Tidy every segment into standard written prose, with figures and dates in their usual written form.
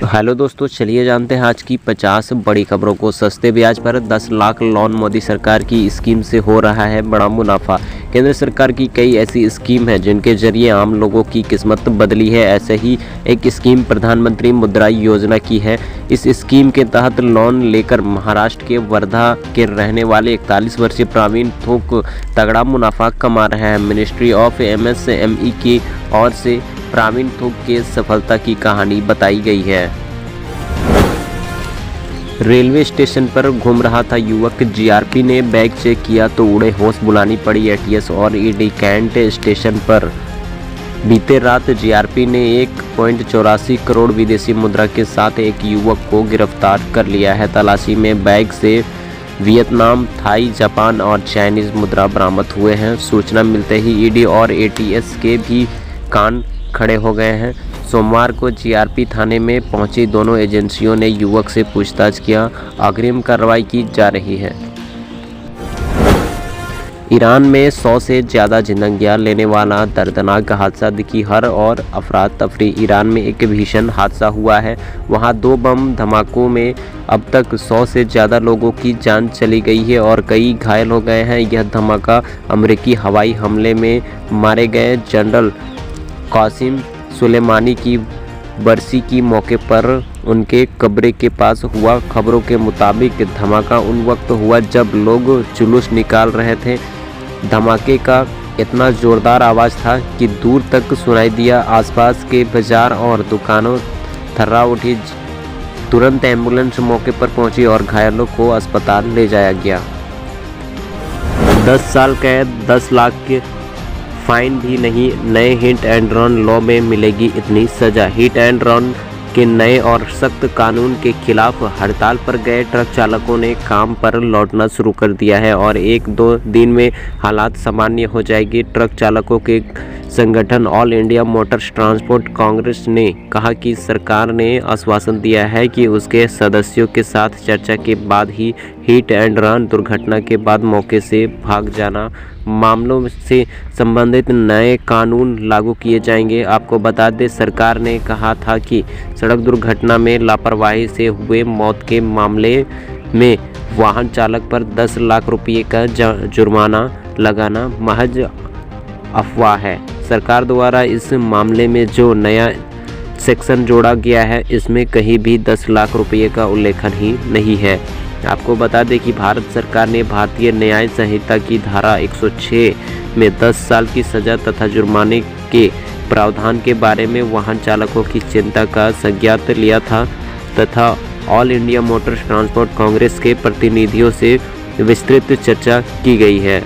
Hello दोस्तों, चलिए जानते हैं आज की 50 बड़ी खबरों को। सस्ते ब्याज पर 10 लाख लोन, मोदी सरकार की स्कीम से हो रहा है बड़ा मुनाफा। केंद्र सरकार की कई ऐसी स्कीम है जिनके जरिए आम लोगों की किस्मत बदली है। ऐसे ही एक स्कीम प्रधानमंत्री मुद्रा योजना की है। इस स्कीम के तहत लोन लेकर महाराष्ट्र के वर्धा के रहने वाले 41 वर्षीय प्रवीण थोक तगड़ा मुनाफा कमा रहे हैं। मिनिस्ट्री ऑफ MSME की ओर से प्रवीण थोक के सफलता की कहानी बताई गई है। रेलवे स्टेशन पर घूम रहा था युवक, GRP ने बैग चेक किया तो उड़े होश, बुलानी पड़ी ATS और ED कैंट स्टेशन पर। बीते रात GRP ने 1.84 करोड़ विदेशी मुद्रा के साथ एक युवक को गिरफ्तार कर लिया है। तलाशी में बैग से वियतनाम, थाई, जापान और चाइनीज मुद्रा बरामद हुए हैं। सूचना मिलते ही ED और ATS के भी कान खड़े हो गए हैं। सोमवार को GRP थाने में पहुंची दोनों एजेंसियों ने युवक से पूछताछ किया। अग्रिम कार्रवाई की जा रही है। ईरान में 100 से ज़्यादा जिंदगियां लेने वाला दर्दनाक हादसा दिखी हर और अफरा तफरी। ईरान में एक भीषण हादसा हुआ है। वहां 2 बम धमाकों में अब तक 100 से ज़्यादा लोगों की जान चली गई है और कई घायल हो गए हैं। यह धमाका अमेरिकी हवाई हमले में मारे गए जनरल कासिम सुलेमानी की बरसी की मौके पर उनके कब्र के पास हुआ। खबरों के मुताबिक धमाका उन वक्त हुआ जब लोग जुलूस निकाल रहे थे। धमाके का इतना जोरदार आवाज़ था कि दूर तक सुनाई दिया। आसपास के बाजार और दुकानों थर्रा उठी। तुरंत एम्बुलेंस मौके पर पहुंची और घायलों को अस्पताल ले जाया गया। 10 साल कैद, 10 लाख के फाइन भी नहीं। नए हिट एंड रन लॉ में मिलेगी इतनी सजा। हिट एंड रन के नए और सख्त कानून के खिलाफ हड़ताल पर गए ट्रक चालकों ने काम पर लौटना शुरू कर दिया है और 1-2 दिन में हालात सामान्य हो जाएगी। ट्रक चालकों के संगठन all India Motors transport Congress ने कहा कि सरकार ने आश्वासन दिया है कि उसके सदस्यों के साथ चर्चा के बाद ही हिट एंड रन दुर्घटना के बाद मौके से भाग जाना मामलों से संबंधित नए कानून लागू किए जाएंगे। आपको बता दें, सरकार ने कहा था कि सड़क दुर्घटना में लापरवाही से हुए मौत के मामले में वाहन चालक पर 10 लाख रुपये का जुर्माना लगाना महज अफवाह है। सरकार द्वारा इस मामले में जो नया सेक्शन जोड़ा गया है इसमें कहीं भी 10 लाख रुपये का उल्लेखन ही नहीं है। आपको बता दें कि भारत सरकार ने भारतीय न्याय संहिता की धारा 106 में 10 साल की सजा तथा जुर्माने के प्रावधान के बारे में वाहन चालकों की चिंता का संज्ञान लिया था तथा all India Motors transport Congress के प्रतिनिधियों से विस्तृत चर्चा की गई है।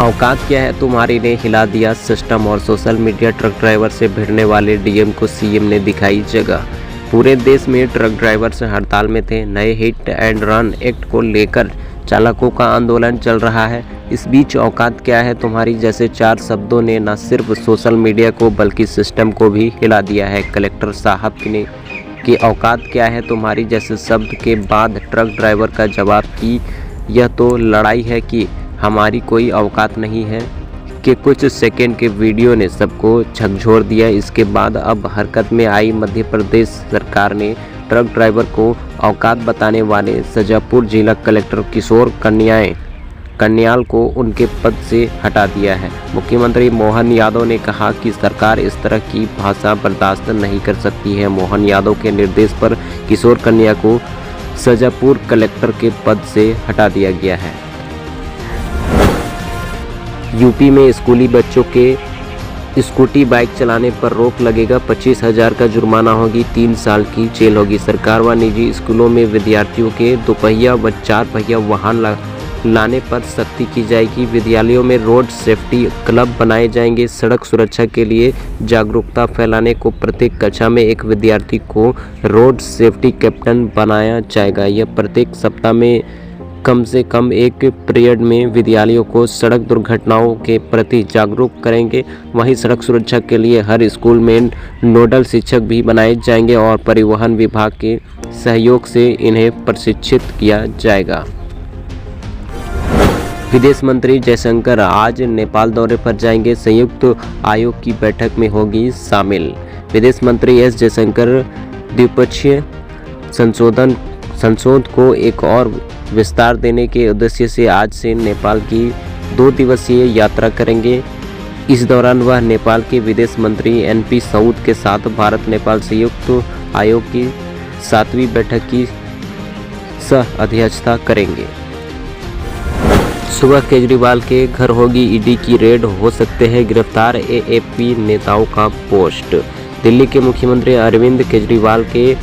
औकात क्या है तुम्हारी ने हिला दिया सिस्टम और सोशल मीडिया। ट्रक ड्राइवर से भिड़ने वाले DM को CM ने दिखाई जगह। पूरे देश में ट्रक ड्राइवर्स हड़ताल में थे। नए हिट एंड रन एक्ट को लेकर चालकों का आंदोलन चल रहा है। इस बीच औकात क्या है तुम्हारी जैसे 4 शब्दों ने न सिर्फ सोशल मीडिया को बल्कि सिस्टम को भी हिला दिया है। कलेक्टर साहब ने कि औकात क्या है तुम्हारी जैसे शब्द के बाद ट्रक ड्राइवर का जवाब कि यह तो लड़ाई है कि हमारी कोई औकात नहीं है कि कुछ सेकंड के वीडियो ने सबको झकझोर दिया। इसके बाद अब हरकत में आई मध्य प्रदेश सरकार ने ट्रक ड्राइवर को औकात बताने वाले शाजापुर जिला कलेक्टर किशोर कन्याल को उनके पद से हटा दिया है। मुख्यमंत्री मोहन यादव ने कहा कि सरकार इस तरह की भाषा बर्दाश्त नहीं कर सकती है। मोहन यादव के निर्देश पर किशोर कन्या को शाजापुर कलेक्टर के पद से हटा दिया गया है। यूपी में स्कूली बच्चों के स्कूटी बाइक चलाने पर रोक लगेगा। 25,000 का जुर्माना होगी, 3 साल की जेल होगी। सरकार व निजी स्कूलों में विद्यार्थियों के 2 पहिया व 4 पहिया वाहन लाने पर सख्ती की जाएगी। विद्यालयों में रोड सेफ्टी क्लब बनाए जाएंगे। सड़क सुरक्षा के लिए जागरूकता फैलाने को प्रत्येक कक्षा में एक विद्यार्थी को रोड सेफ्टी कैप्टन बनाया जाएगा। यह प्रत्येक सप्ताह में कम से कम एक पीरियड में विद्यालयों को सड़क दुर्घटनाओं के प्रति जागरूक करेंगे। वहीं सड़क सुरक्षा के लिए हर स्कूल में नोडल शिक्षक भी बनाए जाएंगे और परिवहन विभाग के सहयोग से इन्हें प्रशिक्षित किया जाएगा। विदेश मंत्री जयशंकर आज नेपाल दौरे पर जाएंगे, संयुक्त आयोग की बैठक में होगी शामिल। विदेश मंत्री एस जयशंकर द्विपक्षीय संसद को एक और विस्तार देने के उद्देश्य से आज से नेपाल की 2 दिवसीय यात्रा करेंगे। इस दौरान वह नेपाल के विदेश मंत्री एनपी साउद के साथ भारत नेपाल संयुक्त आयोग की 7वीं बैठक की सह अध्यक्षता करेंगे। सुबह केजरीवाल के घर होगी ईडी की रेड, हो सकते हैं गिरफ्तार एएपी नेताओं का पोस्ट। दिल्ली के मुख्यमंत्री अरविंद केजरीवाल के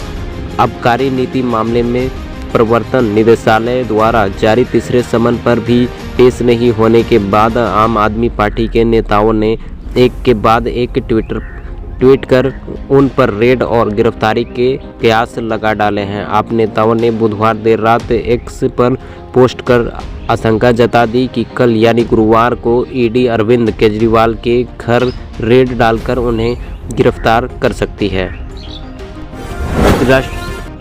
आबकारी नीति मामले में प्रवर्तन निदेशालय द्वारा जारी तीसरे समन पर भी पेश नहीं होने के बाद आम आदमी पार्टी के नेताओं ने एक के बाद एक ट्वीट कर उन पर रेड और गिरफ्तारी के कयास लगा डाले हैं। आप नेताओं ने बुधवार देर रात एक्स पर पोस्ट कर आशंका जता दी कि कल यानी गुरुवार को ईडी अरविंद केजरीवाल के घर रेड डालकर उन्हें गिरफ्तार कर सकती है।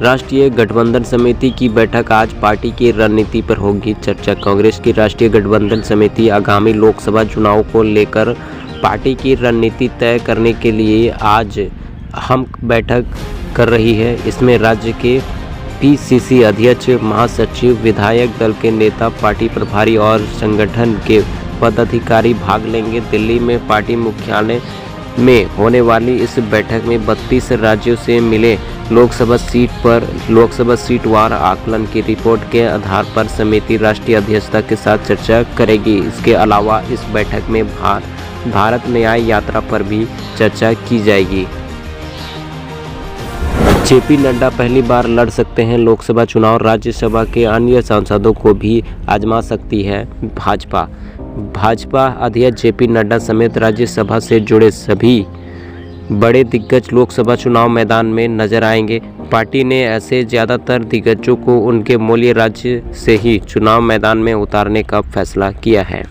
राष्ट्रीय गठबंधन समिति की बैठक आज पार्टी की रणनीति पर होगी चर्चा। कांग्रेस की राष्ट्रीय गठबंधन समिति आगामी लोकसभा चुनाव को लेकर पार्टी की रणनीति तय करने के लिए आज अहम बैठक कर रही है। इसमें राज्य के पीसीसी अध्यक्ष, महासचिव, विधायक दल के नेता, पार्टी प्रभारी और संगठन के पदाधिकारी भाग लेंगे। दिल्ली में पार्टी मुख्यालय में होने वाली इस बैठक में 32 राज्यों से मिले लोकसभा सीट वार आकलन की रिपोर्ट के आधार पर समिति राष्ट्रीय अध्यक्षता के साथ चर्चा करेगी। इसके अलावा इस बैठक में भारत न्याय यात्रा पर भी चर्चा की जाएगी। जेपी नड्डा पहली बार लड़ सकते हैं लोकसभा चुनाव, राज्यसभा के अन्य सांसदों को भी आजमा सकती है भाजपा अध्यक्ष जेपी नड्डा समेत राज्यसभा से जुड़े सभी बड़े दिग्गज लोकसभा चुनाव मैदान में नजर आएंगे। पार्टी ने ऐसे ज़्यादातर दिग्गजों को उनके मूल राज्य से ही चुनाव मैदान में उतारने का फैसला किया है।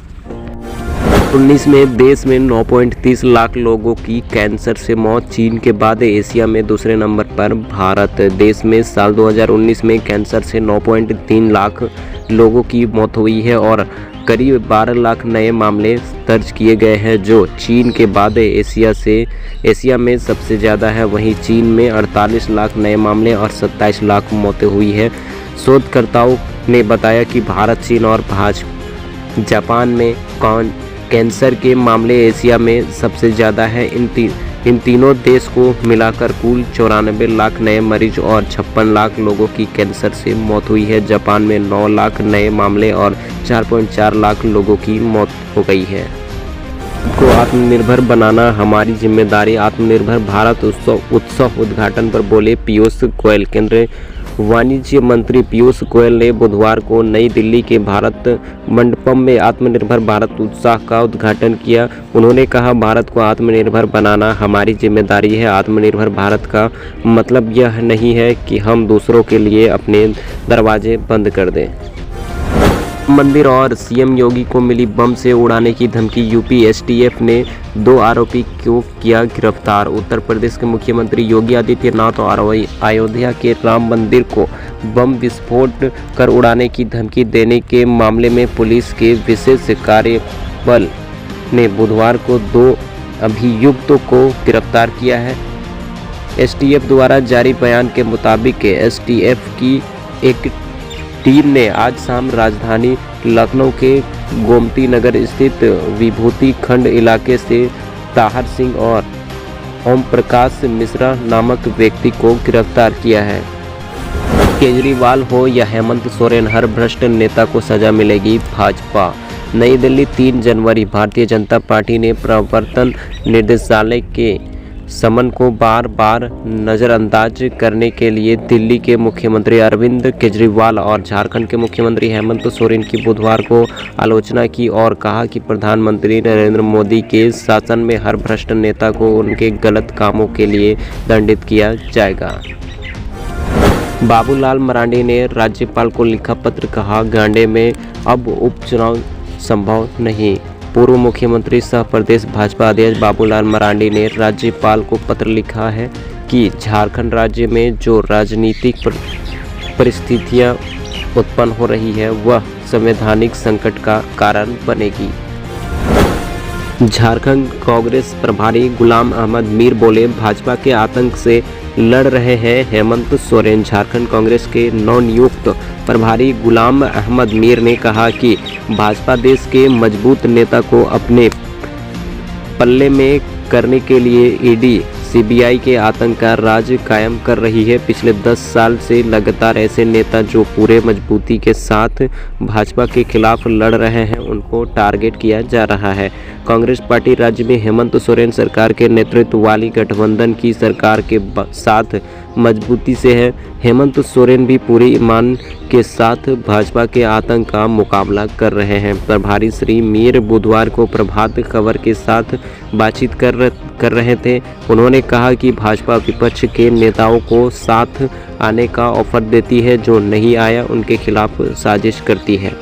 2019 में देश में 9.30 लाख लोगों की कैंसर से मौत, चीन के बाद एशिया में दूसरे नंबर पर भारत। देश में साल 2019 में कैंसर से 9.3 लाख लोगों की मौत हुई है और करीब 12 लाख नए मामले दर्ज किए गए हैं, जो चीन के बाद एशिया में सबसे ज़्यादा है। वहीं चीन में 48 लाख नए मामले और 27 लाख मौतें हुई है। शोधकर्ताओं ने बताया कि भारत, चीन और जापान में कैंसर के मामले एशिया में सबसे ज़्यादा है। इन तीनों देश को मिलाकर कुल 94 लाख नए मरीज और 56 लाख लोगों की कैंसर से मौत हुई है। जापान में 9 लाख नए मामले और 4.4 लाख लोगों की मौत हो गई है। को आत्मनिर्भर बनाना हमारी जिम्मेदारी, आत्मनिर्भर भारत उत्सव उद्घाटन पर बोले पीयूष गोयल। केंद्रीय वाणिज्य मंत्री पीयूष गोयल ने बुधवार को नई दिल्ली के भारत मंडपम में आत्मनिर्भर भारत उत्सव का उद्घाटन किया। उन्होंने कहा, भारत को आत्मनिर्भर बनाना हमारी जिम्मेदारी है। आत्मनिर्भर भारत का मतलब यह नहीं है कि हम दूसरों के लिए अपने दरवाजे बंद कर दें। मंदिर और सीएम योगी को मिली बम से उड़ाने की धमकी, यूपी एसटीएफ ने 2 आरोपी को किया गिरफ्तार। उत्तर प्रदेश के मुख्यमंत्री योगी आदित्यनाथ और अयोध्या के राम मंदिर को बम विस्फोट कर उड़ाने की धमकी देने के मामले में पुलिस के विशेष कार्यबल ने बुधवार को 2 अभियुक्तों को गिरफ्तार किया है। एसटीएफ द्वारा जारी बयान के मुताबिक एसटीएफ की एक टीम ने आज शाम राजधानी लखनऊ के गोमती नगर स्थित विभूति खंड इलाके से ताहर सिंह और ओम प्रकाश मिश्रा नामक व्यक्ति को गिरफ्तार किया है। केजरीवाल हो या हेमंत सोरेन, हर भ्रष्ट नेता को सजा मिलेगी। भाजपा नई दिल्ली 3 जनवरी। भारतीय जनता पार्टी ने प्रवर्तन निदेशालय के समन को बार बार नज़रअंदाज करने के लिए दिल्ली के मुख्यमंत्री अरविंद केजरीवाल और झारखंड के मुख्यमंत्री हेमंत सोरेन की बुधवार को आलोचना की और कहा कि प्रधानमंत्री नरेंद्र मोदी के शासन में हर भ्रष्ट नेता को उनके गलत कामों के लिए दंडित किया जाएगा। बाबूलाल मरांडी ने राज्यपाल को लिखा पत्र, कहा, गांडे में अब उपचुनाव संभव नहीं। पूर्व मुख्यमंत्री सह प्रदेश भाजपा अध्यक्ष बाबूलाल मरांडी ने राज्यपाल को पत्र लिखा है कि झारखंड राज्य में जो राजनीतिक परिस्थितियां उत्पन्न हो रही है वह संवैधानिक संकट का कारण बनेगी। झारखंड कांग्रेस प्रभारी गुलाम अहमद मीर बोले, भाजपा के आतंक से लड़ रहे हैं हेमंत सोरेन। झारखंड कांग्रेस के नवनियुक्त प्रभारी गुलाम अहमद मीर ने कहा कि भाजपा देश के मजबूत नेता को अपने पल्ले में करने के लिए ईडी सीबीआई के आतंक का राज कायम कर रही है। पिछले 10 साल से लगातार ऐसे नेता जो पूरे मजबूती के साथ भाजपा के खिलाफ लड़ रहे हैं, उनको टारगेट किया जा रहा है। कांग्रेस पार्टी राज्य में हेमंत सोरेन सरकार के नेतृत्व वाली गठबंधन की सरकार के साथ मजबूती से है। हेमंत सोरेन भी पूरे ईमान के साथ भाजपा के आतंक का मुकाबला कर रहे हैं। प्रभारी श्री मीर बुधवार को प्रभात खबर के साथ बातचीत कर रहे थे। उन्होंने कहा कि भाजपा विपक्ष के नेताओं को साथ आने का ऑफर देती है, जो नहीं आया उनके खिलाफ साजिश करती है।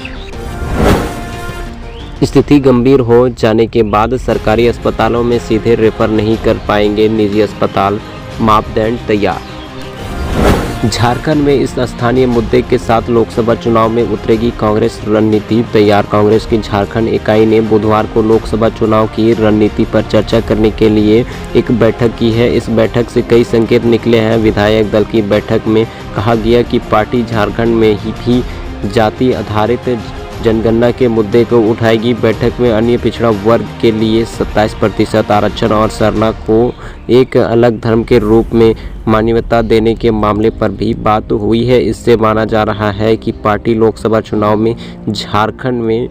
स्थिति गंभीर हो जाने के बाद सरकारी अस्पतालों में सीधे रेफर नहीं कर पाएंगे निजी अस्पताल, मापदंड तैयार। झारखंड में इस स्थानीय मुद्दे के साथ लोकसभा चुनाव में उतरेगी कांग्रेस, रणनीति तैयार। कांग्रेस की झारखंड इकाई ने बुधवार को लोकसभा चुनाव की रणनीति पर चर्चा करने के लिए एक बैठक की है। इस बैठक से कई संकेत निकले हैं। विधायक दल की बैठक में कहा गया कि पार्टी झारखंड में ही भी जाति आधारित जनगणना के मुद्दे को उठाएगी। बैठक में अन्य पिछड़ा वर्ग के लिए 27% आरक्षण और सरना को एक अलग धर्म के रूप में मान्यता देने के मामले पर भी बात हुई है। इससे माना जा रहा है कि पार्टी लोकसभा चुनाव में झारखंड में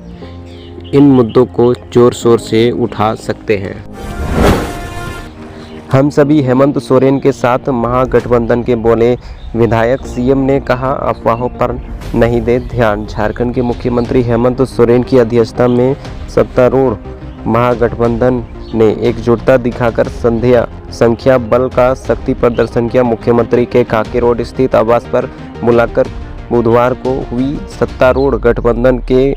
इन मुद्दों को जोर शोर से उठा सकते हैं। हम सभी हेमंत सोरेन के साथ महागठबंधन के, बोले विधायक। सीएम ने कहा, अफवाहों पर नहीं दे ध्यान। झारखंड के मुख्यमंत्री हेमंत सोरेन की अध्यक्षता में सत्तारूढ़ महागठबंधन ने एकजुटता दिखाकर संख्या बल का शक्ति प्रदर्शन किया। मुख्यमंत्री के कांके रोड स्थित आवास पर बुलाकर बुधवार को हुई सत्तारूढ़ गठबंधन के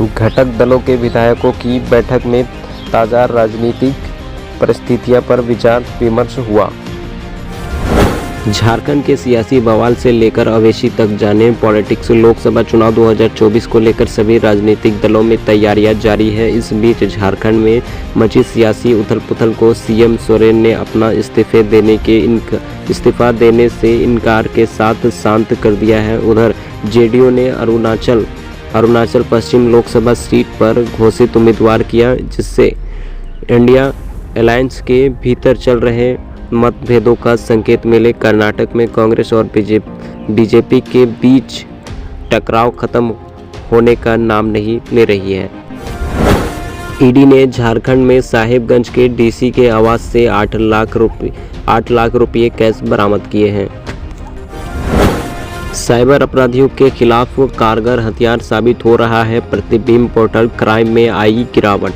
घटक दलों के विधायकों की बैठक में ताज़ा राजनीतिक परिस्थितियों पर विचार विमर्श हुआ। झारखंड के सियासी बवाल से लेकर अवेशी तक जाने पॉलिटिक्स। लोकसभा चुनाव 2024 को लेकर सभी राजनीतिक दलों में तैयारियां जारी है। इस बीच झारखंड में मची सियासी उथल-पुथल को सीएम सोरेन ने अपना इस्तीफा देने से इनकार के साथ शांत कर दिया है। उधर जेडीयू ने अरुणाचल पश्चिम लोकसभा सीट पर घोषित उम्मीदवार किया, जिससे इंडिया अलायंस के भीतर चल रहे मतभेदों का संकेत मिले। कर्नाटक में कांग्रेस और बीजेपी के बीच टकराव खत्म होने का नाम नहीं ले रही है। ईडी ने झारखंड में साहिबगंज के डीसी के आवास से 8 लाख रुपये कैश बरामद किए हैं। साइबर अपराधियों के खिलाफ कारगर हथियार साबित हो रहा है। प्रतिबिंब पोर्टल क्राइम में आई गिरावट।